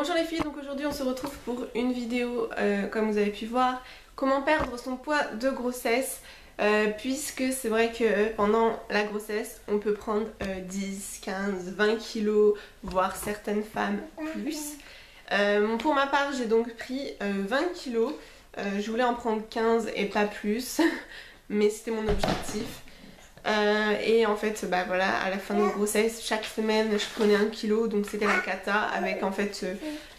Bonjour les filles, donc aujourd'hui on se retrouve pour une vidéo, comme vous avez pu voir, comment perdre son poids de grossesse, puisque c'est vrai que pendant la grossesse on peut prendre 10, 15, 20 kilos, voire certaines femmes plus. Pour ma part j'ai donc pris 20 kilos, je voulais en prendre 15 et pas plus, mais c'était mon objectif. Et en fait bah voilà, à la fin de grossesse chaque semaine je prenais 1 kg, donc c'était la cata avec en fait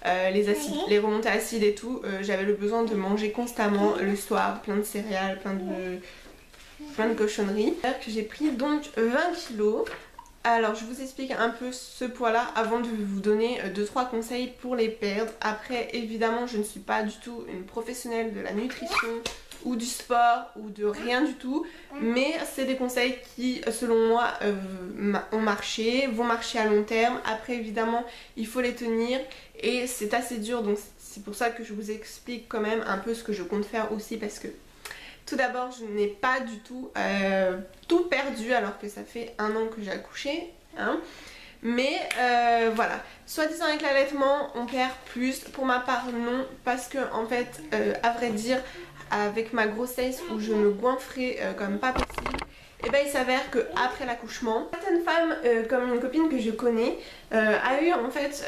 les remontées acides et tout. J'avais le besoin de manger constamment le soir, plein de céréales, plein de cochonneries. Que j'ai pris donc 20 kg. Alors je vous explique un peu ce poids là avant de vous donner 2-3 conseils pour les perdre. Après évidemment je ne suis pas du tout une professionnelle de la nutrition ou du sport ou de rien du tout, mais c'est des conseils qui selon moi ont marché, vont marcher à long terme. Après évidemment il faut les tenir et c'est assez dur, donc c'est pour ça que je vous explique quand même un peu ce que je compte faire aussi, parce que tout d'abord je n'ai pas du tout tout perdu alors que ça fait 1 an que j'ai accouché, hein. Mais voilà, soi-disant avec l'allaitement on perd plus. Pour ma part non, parce que en fait à vrai dire avec ma grossesse où je me goinfrais comme pas possible, et ben il s'avère que après l'accouchement, certaines femmes comme une copine que je connais a eu en fait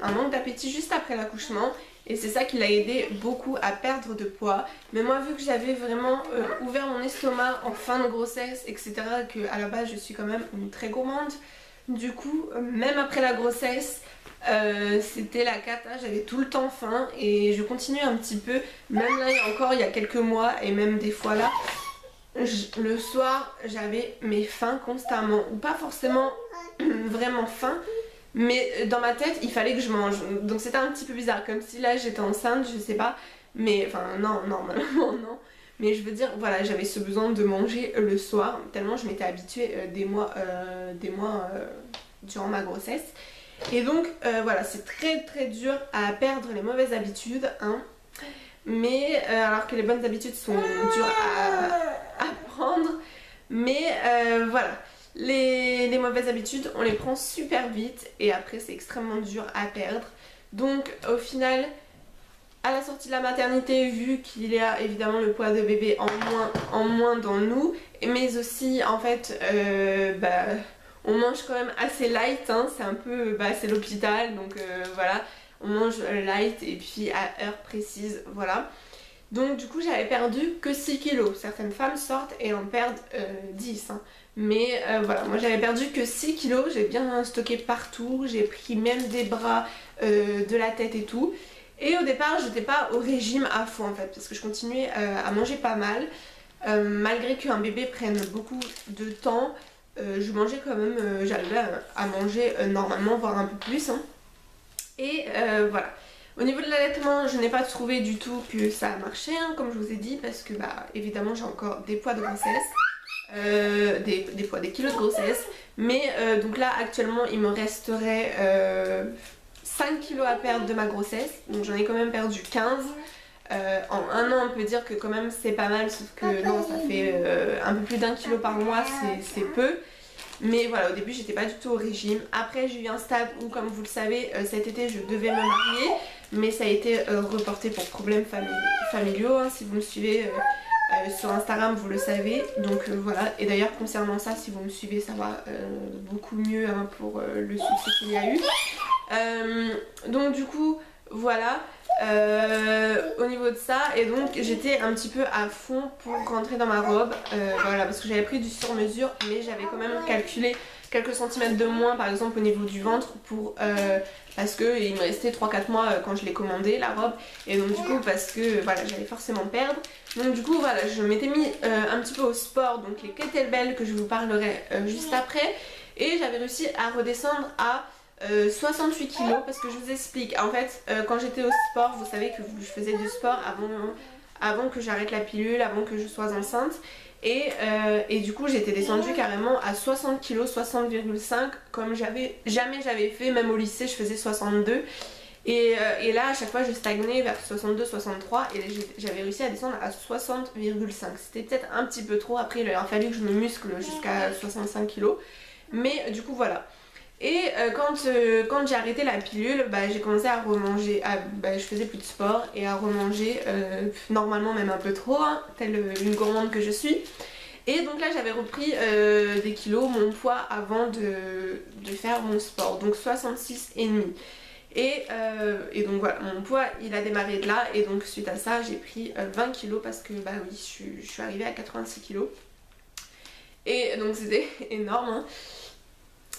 un manque d'appétit juste après l'accouchement, et c'est ça qui l'a aidé beaucoup à perdre de poids. Mais moi vu que j'avais vraiment ouvert mon estomac en fin de grossesse etc, que à la base je suis quand même une très gourmande, du coup même après la grossesse c'était la cata, j'avais tout le temps faim et je continue un petit peu, même là encore il y a quelques mois, et même des fois là le soir j'avais mes faims constamment, ou pas forcément vraiment faim, mais dans ma tête il fallait que je mange, donc c'était un petit peu bizarre, comme si là j'étais enceinte, je sais pas, mais enfin non, normalement non, mais je veux dire voilà, j'avais ce besoin de manger le soir tellement je m'étais habituée des mois durant ma grossesse. Et donc voilà, c'est très dur à perdre les mauvaises habitudes, hein. Mais alors que les bonnes habitudes sont dures à prendre. Mais voilà, les mauvaises habitudes on les prend super vite et après c'est extrêmement dur à perdre. Donc au final, à la sortie de la maternité, vu qu'il y a évidemment le poids de bébé en moins dans nous, mais aussi en fait on mange quand même assez light, hein. C'est un peu, c'est l'hôpital, donc voilà, on mange light et puis à heure précise, voilà. Donc du coup j'avais perdu que 6 kilos, certaines femmes sortent et en perdent 10, hein. Mais voilà, moi j'avais perdu que 6 kilos, j'ai bien stocké partout, j'ai pris même des bras, de la tête et tout. Et au départ j'étais pas au régime à fond en fait, parce que je continuais à manger pas mal, malgré qu'un bébé prenne beaucoup de temps. Je mangeais quand même, j'arrivais à manger normalement, voire un peu plus, hein. Et voilà. Au niveau de l'allaitement, je n'ai pas trouvé du tout que ça a marché, hein, comme je vous ai dit, parce que évidemment j'ai encore des poids de grossesse, des kilos de grossesse. Mais donc là actuellement il me resterait 5 kilos à perdre de ma grossesse, donc j'en ai quand même perdu 15. En 1 an on peut dire que quand même c'est pas mal, sauf que non, ça fait un peu plus d'1 kilo par mois, c'est peu. Mais voilà, au début j'étais pas du tout au régime. Après j'ai eu un stade où, comme vous le savez, cet été je devais me marier, mais ça a été reporté pour problèmes familiaux, hein. Si vous me suivez sur Instagram vous le savez, donc voilà. Et d'ailleurs concernant ça, si vous me suivez ça va beaucoup mieux, hein, pour le succès qu'il y a eu. Donc du coup voilà, au niveau de ça, et donc j'étais un petit peu à fond pour rentrer dans ma robe, voilà, parce que j'avais pris du sur mesure, mais j'avais quand même calculé quelques centimètres de moins par exemple au niveau du ventre pour parce que il me restait 3-4 mois quand je l'ai commandé la robe, et donc du coup parce que voilà j'allais forcément perdre, donc du coup voilà je m'étais mis un petit peu au sport, donc les kettlebells que je vous parlerai juste après, et j'avais réussi à redescendre à 68 kilos, parce que je vous explique, en fait quand j'étais au sport, vous savez que je faisais du sport avant que j'arrête la pilule, avant que je sois enceinte, et du coup j'étais descendue carrément à 60 kilos, 60,5, comme jamais j'avais fait, même au lycée je faisais 62, et là à chaque fois je stagnais vers 62-63, et j'avais réussi à descendre à 60,5, c'était peut-être un petit peu trop, après il a fallu que je me muscle jusqu'à 65 kilos, mais du coup voilà. Et quand j'ai arrêté la pilule, j'ai commencé à remanger, je faisais plus de sport et à remanger normalement même un peu trop, hein, telle une gourmande que je suis. Et donc là j'avais repris des kilos, mon poids avant de faire mon sport, donc 66,5. Et donc voilà, mon poids il a démarré de là et donc suite à ça j'ai pris 20 kilos parce que oui je suis arrivée à 86 kilos. Et donc c'était énorme hein.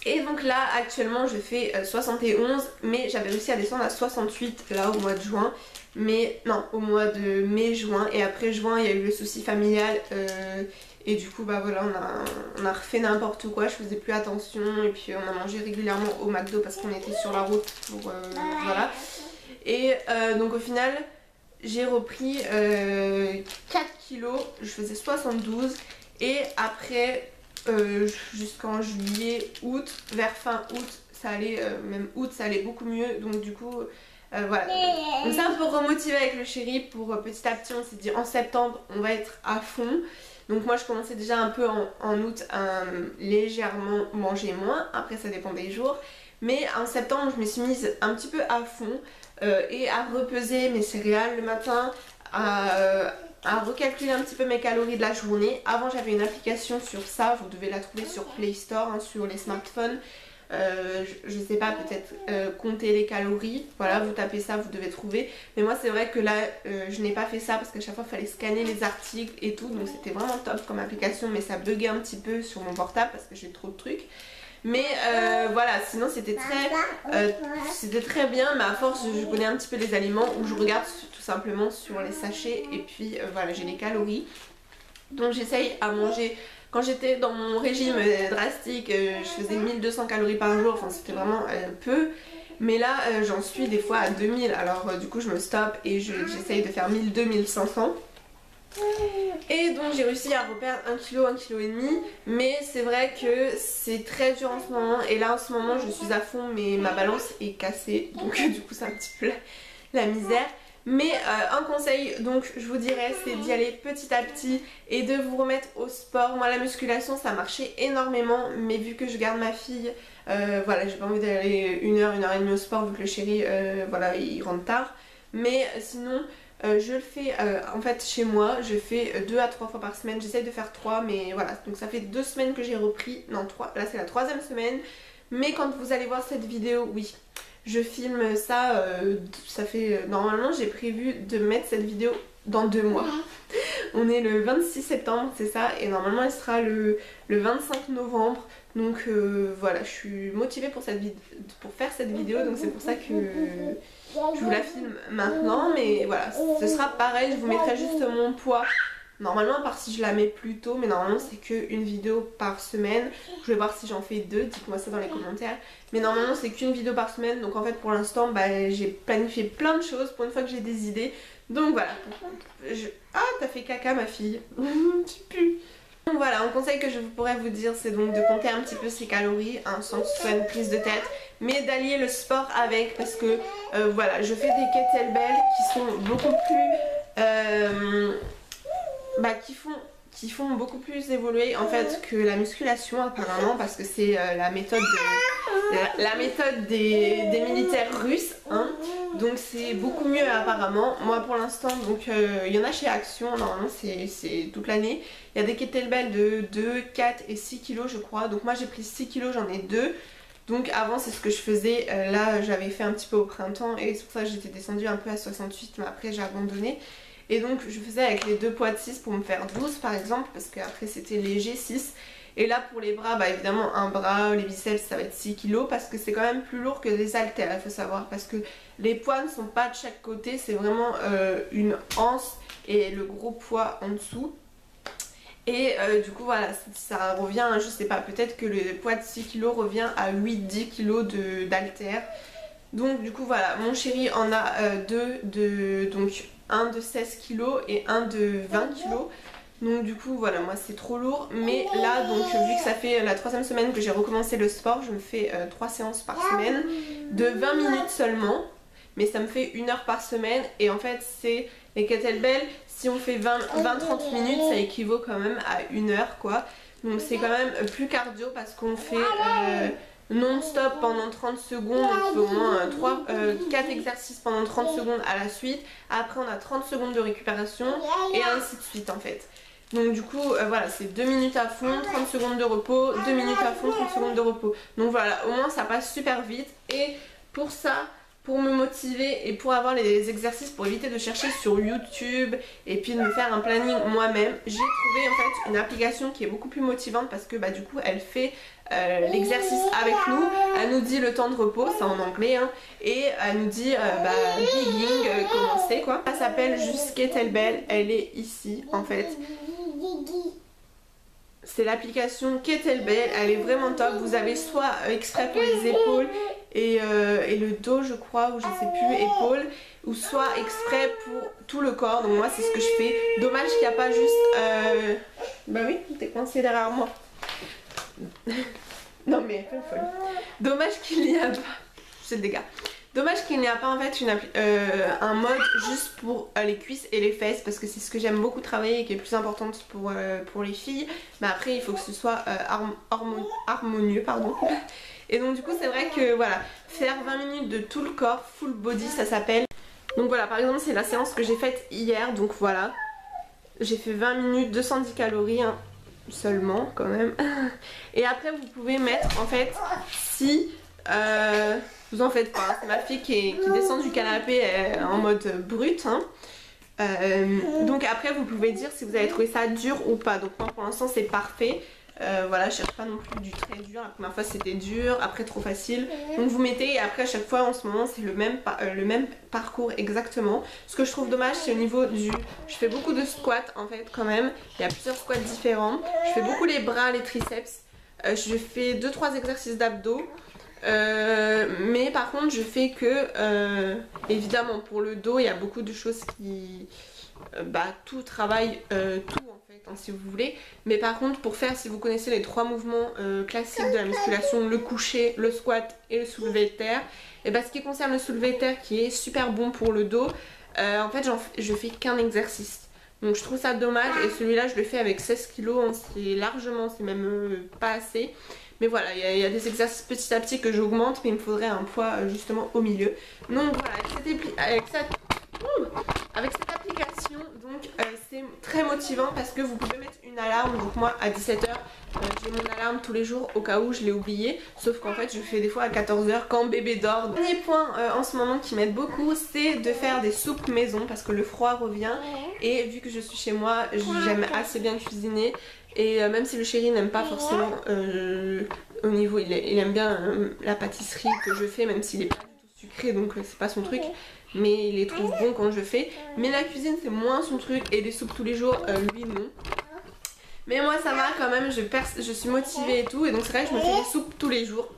Et donc là actuellement je fais 71 mais j'avais réussi à descendre à 68 là au mois de juin. Mais non, au mois de mai-juin et après juin il y a eu le souci familial et du coup voilà on a refait n'importe quoi, je faisais plus attention et puis on a mangé régulièrement au McDo parce qu'on était sur la route pour voilà. Et donc au final j'ai repris 4 kilos, je faisais 72 et après jusqu'en juillet, août, vers fin août ça allait, même août ça allait beaucoup mieux donc du coup voilà, on s'est un peu remotivé avec le chéri pour petit à petit on s'est dit en septembre on va être à fond. Donc moi je commençais déjà un peu en août à légèrement manger moins, après ça dépend des jours. Mais en septembre je me suis mise un petit peu à fond et à repeser mes céréales le matin, à recalculer un petit peu mes calories de la journée. Avant j'avais une application sur ça, vous devez la trouver sur Play Store, hein, sur les smartphones. Je sais pas, peut-être compter les calories, voilà vous tapez ça vous devez trouver, mais moi c'est vrai que là je n'ai pas fait ça parce qu'à chaque fois il fallait scanner les articles et tout, donc c'était vraiment top comme application mais ça buguait un petit peu sur mon portable parce que j'ai trop de trucs, mais voilà sinon c'était très bien, mais à force je connais un petit peu les aliments où je regarde tout simplement sur les sachets et puis voilà j'ai les calories, donc j'essaye à manger. Quand j'étais dans mon régime drastique, je faisais 1200 calories par jour, enfin c'était vraiment peu. Mais là j'en suis des fois à 2000, alors du coup je me stoppe et j'essaye de faire 1200-1500. Et donc j'ai réussi à reperdre 1 kg, 1,5 kg, mais c'est vrai que c'est très dur en ce moment. Et là en ce moment je suis à fond mais ma balance est cassée, donc du coup c'est un petit peu la misère. Mais un conseil donc je vous dirais c'est d'y aller petit à petit et de vous remettre au sport. Moi la musculation ça marchait énormément mais vu que je garde ma fille voilà j'ai pas envie d'aller 1 heure et demie au sport vu que le chéri voilà il rentre tard. Mais sinon je le fais en fait chez moi, je fais 2 à 3 fois par semaine, j'essaye de faire 3 mais voilà donc ça fait 2 semaines que j'ai repris, non 3, là c'est la 3e semaine. Mais quand vous allez voir cette vidéo, oui je filme ça, ça fait normalement j'ai prévu de mettre cette vidéo dans 2 mois. On est le 26 septembre c'est ça et normalement elle sera le 25 novembre. Donc voilà je suis motivée pour faire cette vidéo donc c'est pour ça que je vous la filme maintenant. Mais voilà ce sera pareil, je vous mettrai juste mon poids. Normalement, à part si je la mets plus tôt, mais normalement c'est qu'une vidéo par semaine. Je vais voir si j'en fais 2, dites-moi ça dans les commentaires. Mais normalement c'est qu'une vidéo par semaine, donc en fait pour l'instant j'ai planifié plein de choses pour une fois que j'ai des idées. Donc voilà. Ah t'as fait caca ma fille, tu pues. Donc voilà, un conseil que je pourrais vous dire c'est donc de compter un petit peu ses calories, hein, sans que ce soit une prise de tête. Mais d'allier le sport avec parce que voilà je fais des kettlebells qui sont beaucoup plus... qui font beaucoup plus évoluer en fait que la musculation apparemment parce que c'est la méthode des militaires russes hein. Donc c'est beaucoup mieux apparemment. Moi pour l'instant donc il y en a chez Action, normalement c'est toute l'année. Il y a des kettlebells de 2, 4 et 6 kilos je crois. Donc moi j'ai pris 6 kilos, j'en ai 2. Donc avant c'est ce que je faisais, là j'avais fait un petit peu au printemps et c'est pour ça que j'étais descendue un peu à 68 mais après j'ai abandonné. Et donc je faisais avec les 2 poids de 6 pour me faire 12 par exemple parce qu'après c'était léger 6. Et là pour les bras évidemment un bras, les biceps ça va être 6 kg parce que c'est quand même plus lourd que des haltères il faut savoir. Parce que les poids ne sont pas de chaque côté, c'est vraiment une anse et le gros poids en dessous. Et du coup voilà ça revient, je sais pas, peut-être que le poids de 6 kg revient à 8-10 kg d'haltères. Donc du coup voilà, mon chéri en a 2 donc un de 16 kg et un de 20 kg. Donc du coup voilà moi c'est trop lourd. Mais là donc vu que ça fait la 3e semaine que j'ai recommencé le sport, je me fais 3 séances par semaine de 20 minutes seulement. Mais ça me fait 1 heure par semaine et en fait c'est les kettlebells, si on fait 20-30 minutes ça équivaut quand même à 1 heure quoi. Donc c'est quand même plus cardio parce qu'on fait... non-stop pendant 30 secondes, on fait au moins 4 exercices pendant 30 secondes à la suite. Après on a 30 secondes de récupération et ainsi de suite en fait. Donc du coup voilà, c'est 2 minutes à fond, 30 secondes de repos, 2 minutes à fond, 30 secondes de repos. Donc voilà, au moins ça passe super vite. Et pour ça, pour me motiver et pour avoir les exercices, pour éviter de chercher sur YouTube et puis de me faire un planning moi-même, j'ai trouvé en fait une application qui est beaucoup plus motivante parce que du coup elle fait l'exercice avec nous, elle nous dit le temps de repos, c'est en anglais hein, et elle nous dit beginning, commencer quoi. Elle s'appelle juste Kettlebell, elle est ici en fait. C'est l'application Kettlebell, elle est vraiment top. Vous avez soit extrait pour les épaules et le dos je crois, ou je sais plus, épaules, ou soit exprès pour tout le corps. Donc moi c'est ce que je fais. Dommage qu'il n'y a pas juste bah oui, t'es coincé derrière moi. Non mais fais folle. Dommage qu'il n'y a pas, c'est le dégât. Dommage qu'il n'y a pas en fait un mode juste pour les cuisses et les fesses, parce que c'est ce que j'aime beaucoup travailler et qui est plus importante pour les filles. Mais après il faut que ce soit harmonieux pardon. Et donc du coup c'est vrai que voilà, faire 20 minutes de tout le corps, full body ça s'appelle. Donc voilà, par exemple c'est la séance que j'ai faite hier, donc voilà. J'ai fait 20 minutes, 210 calories hein, seulement quand même. Et après vous pouvez mettre en fait si... vous en faites pas, c'est ma fille qui descend du canapé en mode brut hein. Donc après vous pouvez dire si vous avez trouvé ça dur ou pas. Donc moi pour l'instant c'est parfait. Voilà, je cherche pas non plus du très dur. La première fois c'était dur, après trop facile. Donc vous mettez, et après à chaque fois en ce moment c'est le même parcours exactement. Ce que je trouve dommage c'est au niveau du... Je fais beaucoup de squats en fait quand même. Il y a plusieurs squats différents. Je fais beaucoup les bras, les triceps. Je fais 2-3 exercices d'abdos. Mais par contre je fais que évidemment pour le dos il y a beaucoup de choses qui tout travaille tout en fait hein, si vous voulez, mais par contre pour faire, si vous connaissez les 3 mouvements classiques de la musculation, le coucher, le squat et le soulevé de terre, et ce qui concerne le soulevé de terre qui est super bon pour le dos, en fait je fais qu'un exercice. Donc je trouve ça dommage, et celui-là je le fais avec 16 kg, hein, c'est largement, c'est même pas assez. Mais voilà, il y a des exercices petit à petit que j'augmente, mais il me faudrait un poids justement au milieu. Donc voilà, avec cette application, donc c'est très motivant parce que vous pouvez mettre une alarme. Donc moi à 17 h j'ai mon alarme tous les jours au cas où je l'ai oublié. Sauf qu'en fait je fais des fois à 14 h quand bébé dort. Dernier point en ce moment qui m'aide beaucoup, c'est de faire des soupes maison parce que le froid revient. Et vu que je suis chez moi, j'aime assez bien cuisiner. Et même si le chéri n'aime pas forcément au niveau, il aime bien la pâtisserie que je fais, même s'il n'est pas du tout sucré, donc c'est pas son truc, mais il les trouve bons quand je fais. Mais la cuisine c'est moins son truc, et des soupes tous les jours, lui non. Mais moi ça va quand même, je suis motivée et tout, et donc c'est vrai que je me fais des soupes tous les jours.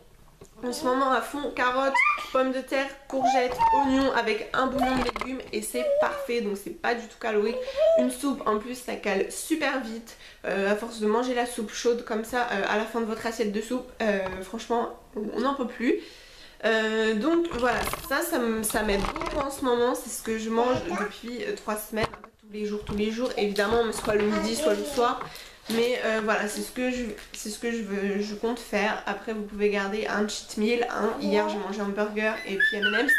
En ce moment à fond, carottes, pommes de terre, courgettes, oignons avec un bouillon de légumes, et c'est parfait, donc c'est pas du tout calorique. Une soupe en plus ça cale super vite, à force de manger la soupe chaude comme ça à la fin de votre assiette de soupe, franchement on n'en peut plus. Donc voilà, ça m'aide beaucoup en ce moment, c'est ce que je mange depuis 3 semaines, tous les jours évidemment, soit le midi soit le soir. Mais voilà, c'est ce que je compte faire. Après vous pouvez garder un cheat meal hein. Hier j'ai mangé un burger et puis M&M's.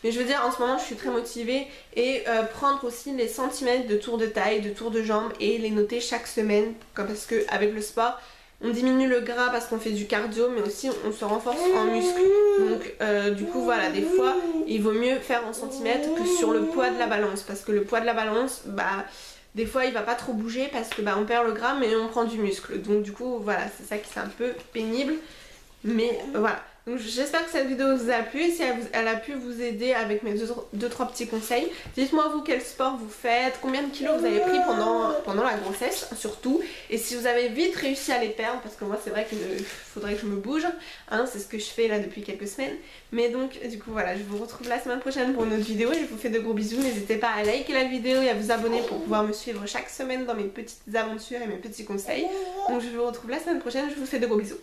Mais je veux dire en ce moment je suis très motivée. Et prendre aussi les centimètres de tour de taille, de tour de jambe, et les noter chaque semaine. Parce que avec le sport on diminue le gras parce qu'on fait du cardio, mais aussi on se renforce en muscle. Donc du coup voilà, des fois il vaut mieux faire en centimètres que sur le poids de la balance. Parce que le poids de la balance, des fois il va pas trop bouger parce que on perd le gras mais on prend du muscle. Donc du coup voilà, c'est ça qui est un peu pénible. Mais voilà. Donc j'espère que cette vidéo vous a plu, et si elle a pu vous aider avec mes 2-3 petits conseils. Dites-moi vous quel sport vous faites, combien de kilos vous avez pris pendant la grossesse surtout, et si vous avez vite réussi à les perdre, parce que moi c'est vrai qu'il faudrait que je me bouge, hein, c'est ce que je fais là depuis quelques semaines. Mais donc du coup voilà, je vous retrouve la semaine prochaine pour une autre vidéo, et je vous fais de gros bisous. N'hésitez pas à liker la vidéo et à vous abonner pour pouvoir me suivre chaque semaine dans mes petites aventures et mes petits conseils. Donc je vous retrouve la semaine prochaine, je vous fais de gros bisous.